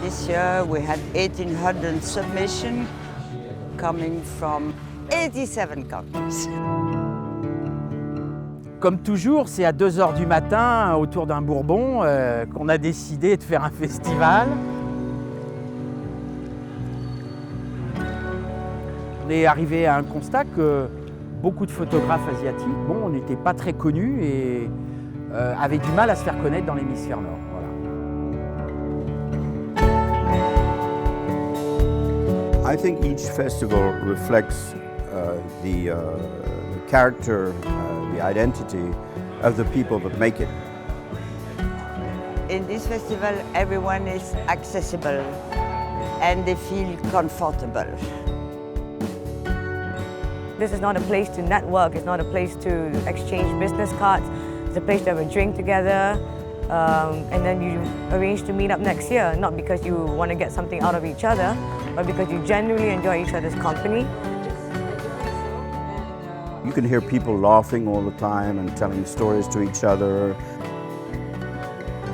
This year we had 1,800 submissions coming from 87 countries. Comme toujours, c'est à 2 h du matin, autour d'un bourbon, qu'on a décidé de faire un festival. On est arrivé à un constat que beaucoup de photographes asiatiques, on n'était pas très connus et avaient du mal à se faire connaître dans l'hémisphère nord. Voilà. I think each festival reflects the character, the identity of the people that make it. In this festival, everyone is accessible and they feel comfortable. This is not a place to network, it's not a place to exchange business cards, it's a place to have a drink together, and then you arrange to meet up next year, not because you want to get something out of each other, but because you genuinely enjoy each other's company. You can hear people laughing all the time and telling stories to each other.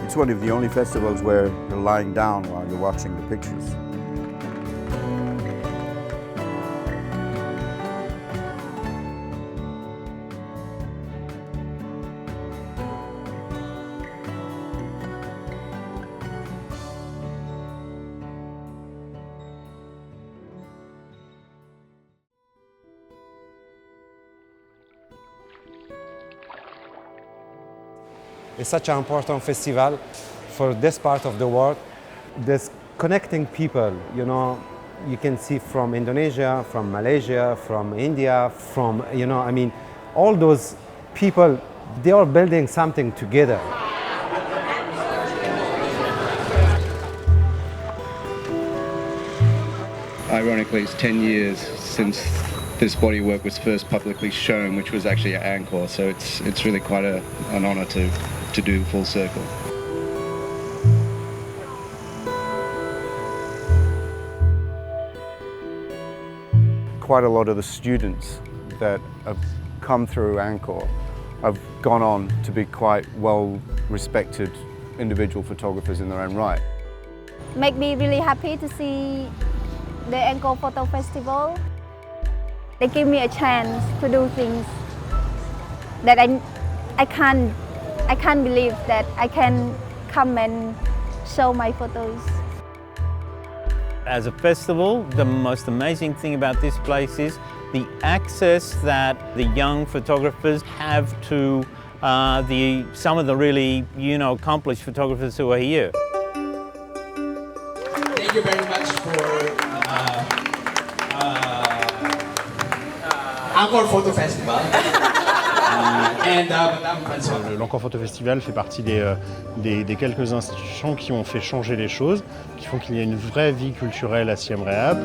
It's one of the only festivals where you're lying down while you're watching the pictures. It's such an important festival for this part of the world. This connecting people, you know, you can see from Indonesia, from Malaysia, from India, from, you know, I mean, all those people, they are building something together. Ironically, it's 10 years since this bodywork was first publicly shown, which was actually at Angkor, so it's really quite an honour to do full circle. Quite a lot of the students that have come through Angkor have gone on to be quite well-respected individual photographers in their own right. Make me really happy to see the Angkor Photo Festival. They give me a chance to do things that I can't believe that I can come and show my photos. As a festival, the most amazing thing about this place is the access that the young photographers have to some of the really, accomplished photographers who are here. Thank you very much for Angkor Photo Festival. L'Angkor Photo Festival fait partie des quelques institutions qui ont fait changer les choses, qui font qu'il y a une vraie vie culturelle à Siem Reap.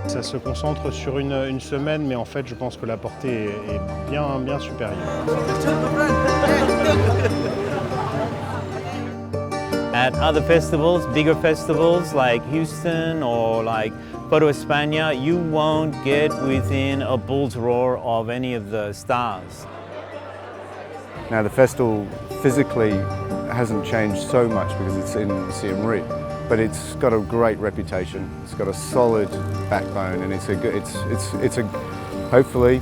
Ça se concentre sur une semaine, mais en fait, je pense que la portée est bien supérieure. At other festivals, bigger festivals like Houston or like Photo España, you won't get within a bull's roar of any of the stars. Now the festival physically hasn't changed so much because it's in Siem Reap, but it's got a great reputation. It's got a solid backbone, and hopefully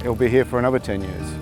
it'll be here for another 10 years.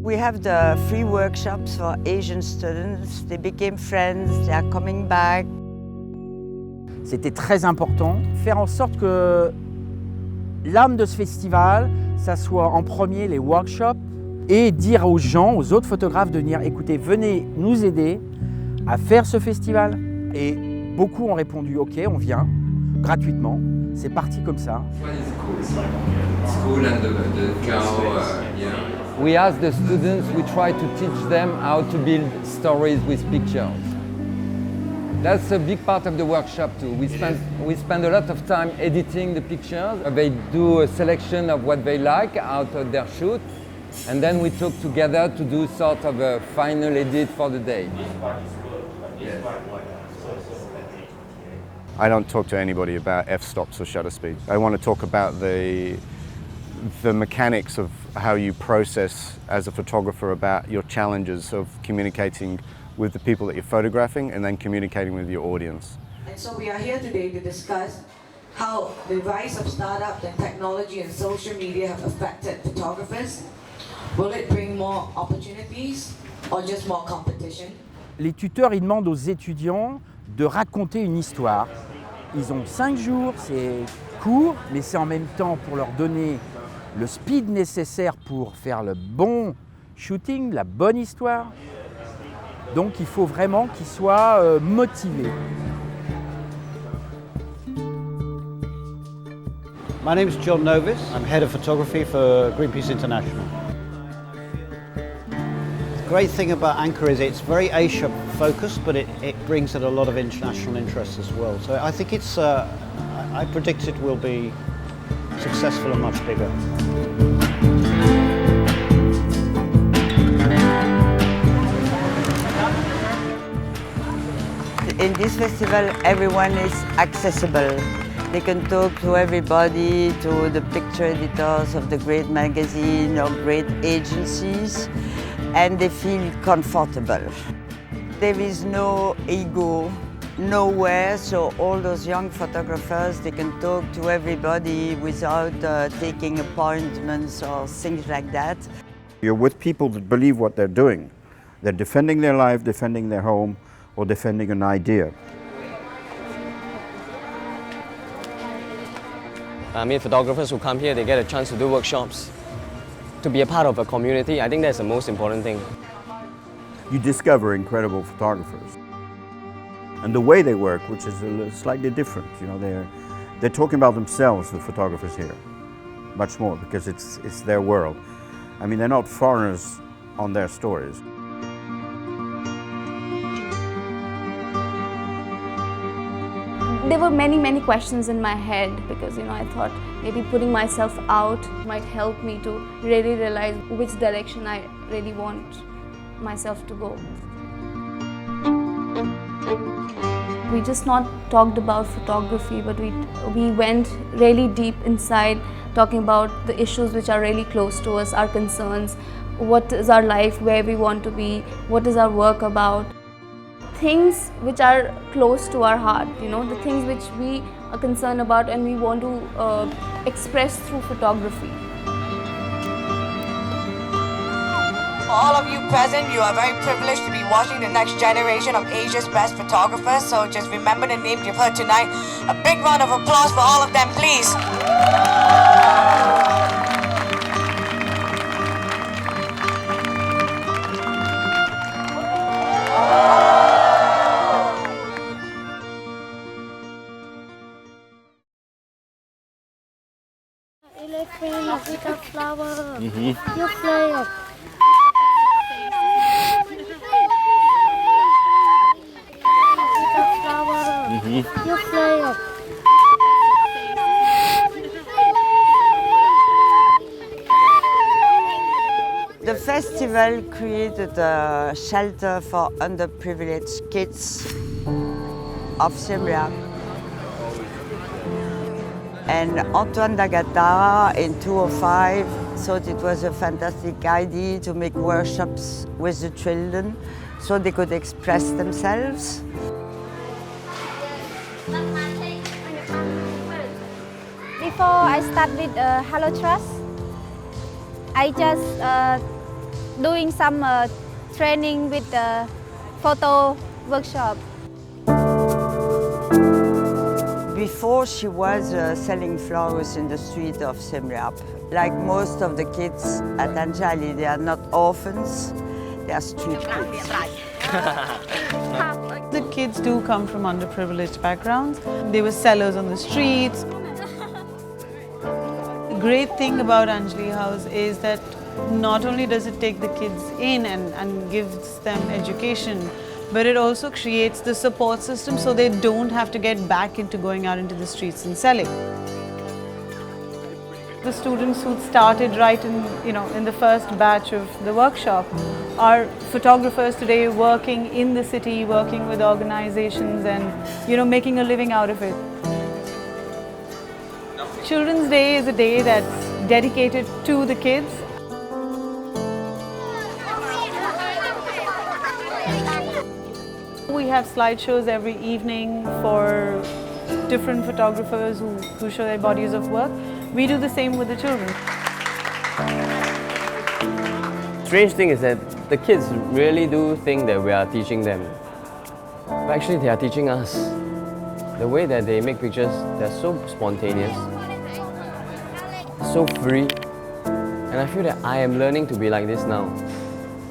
We have the free workshops for Asian students. They became friends, they are coming back. C'était très important, faire en sorte que l'âme de ce festival, ça soit en premier les workshops et dire aux gens, aux autres photographes de venir, écoutez, venez nous aider à faire ce festival. Et beaucoup ont répondu, ok, on vient, gratuitement. C'est parti comme ça. We ask the students, we try to teach them how to build stories with pictures. That's a big part of the workshop too. We spend a lot of time editing the pictures. They do a selection of what they like out of their shoot, and then we talk together to do sort of a final edit for the day. I don't talk to anybody about f-stops or shutter speed. I want to talk about the mechanics of how you process as a photographer about your challenges of communicating with the people that you're photographing and then communicating with your audience. And so we are here today to discuss how the rise of startups and technology and social media have affected photographers. Will it bring more opportunities or just more competition? Les tuteurs, ils demandent aux étudiants de raconter une histoire. Ils ont 5 jours, c'est court, mais c'est en même temps pour leur donner le speed nécessaire pour faire le bon shooting, la bonne histoire. Donc il faut vraiment qu'ils soient motivés. My name is John Novis. I'm head of photography for Greenpeace International. The great thing about Angkor is it's very Asia focused, but it brings in a lot of international interest as well. So I think it's, I predict it will be successful and much bigger. In this festival, everyone is accessible. They can talk to everybody, to the picture editors of the great magazine or great agencies, and they feel comfortable. There is no ego nowhere, so all those young photographers, they can talk to everybody without taking appointments or things like that. You're with people that believe what they're doing. They're defending their life, defending their home, or defending an idea. I mean, photographers who come here, they get a chance to do workshops, to be a part of a community. I think that's the most important thing. You discover incredible photographers. And the way they work, which is slightly different, you know, they're talking about themselves, the photographers here, much more, because it's their world. I mean, they're not foreigners on their stories. There were many questions in my head because, I thought maybe putting myself out might help me to really realize which direction I really want myself to go. We just not talked about photography, but we went really deep inside, talking about the issues which are really close to us, our concerns, what is our life, where we want to be, what is our work about. Things which are close to our heart, the things which we are concerned about and we want to express through photography. For all of you present, you are very privileged to be watching the next generation of Asia's best photographers, so just remember the names you've heard tonight. A big round of applause for all of them, please. Flower. You play it. You play it. The festival created a shelter for underprivileged kids of Siem Reap. And Antoine D'Agata in 2005 thought it was a fantastic idea to make workshops with the children so they could express themselves. Before I start with Hello Trust, I just doing some training with the photo workshop. Before she was selling flowers in the street of Siem Reap. Like most of the kids at Anjali, they are not orphans, they are street kids. The kids do come from underprivileged backgrounds. They were sellers on the streets. The great thing about Anjali House is that not only does it take the kids in and gives them education, but it also creates the support system so they don't have to get back into going out into the streets and selling. The students who started right in the first batch of the workshop are photographers today working in the city, working with organizations and making a living out of it. Children's Day is a day that's dedicated to the kids. We have slideshows every evening for different photographers who show their bodies of work. We do the same with the children. Strange thing is that the kids really do think that we are teaching them. But actually they are teaching us. The way that they make pictures, they're so spontaneous, so free. And I feel that I am learning to be like this now.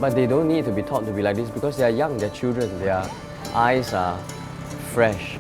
But they don't need to be taught to be like this because they are young, they're children, their eyes are fresh.